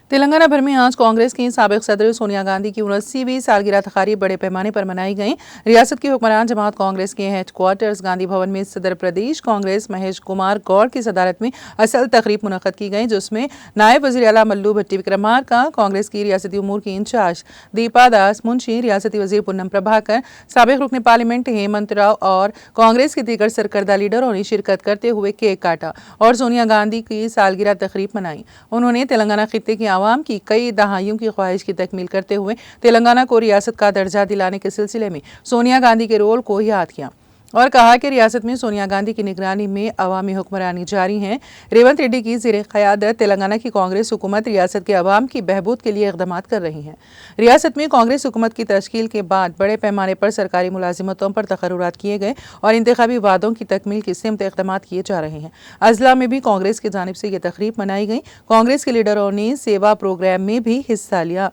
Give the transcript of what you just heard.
تلنگانہ بھر میں آج کانگریس کی سابق صدر سونیا گاندھی کی 79ویں سالگرہ تقاریب بڑے پیمانے پر منائی گئیں۔ ریاست کی حکمران جماعت کانگریس کے ہیڈ کوارٹرز گاندھی بھون میں صدر پردیش کانگریس مہیش کمار گوڑ کی صدارت میں اصل تقریب منعقد کی گئی، جس میں نائب وزیر اعلیٰ ملو بھٹی وکرمارکا، کانگریس کی ریاستی امور کی انچارج دیپا داس منشی، ریاستی وزیر پونم پربھاکر، سابق رکن پارلیمنٹ ہیمنت راؤ اور کانگریس کے دیگر سرکردہ لیڈروں نے شرکت کرتے ہوئے کیک کاٹا اور سونیا گاندھی کی سالگرہ تقریب منائی۔ انہوں نے تلنگانہ خطے کی عوام کی کئی دہائیوں کی خواہش کی تکمیل کرتے ہوئے تلنگانہ کو ریاست کا درجہ دلانے کے سلسلے میں سونیا گاندھی کے رول کو یاد کیا اور کہا کہ ریاست میں سونیا گاندھی کی نگرانی میں عوامی حکمرانی جاری ہے۔ ریونت ریڈی کی زیر قیادت تلنگانہ کی کانگریس حکومت ریاست کے عوام کی بہبود کے لیے اقدامات کر رہی ہے۔ ریاست میں کانگریس حکومت کی تشکیل کے بعد بڑے پیمانے پر سرکاری ملازمتوں پر تقررات کیے گئے اور انتخابی وعدوں کی تکمیل کی سمت اقدامات کیے جا رہے ہیں۔ اضلاع میں بھی کانگریس کی جانب سے یہ تقریب منائی گئی۔ کانگریس کے لیڈروں نے سیوا پروگرام میں بھی حصہ لیا۔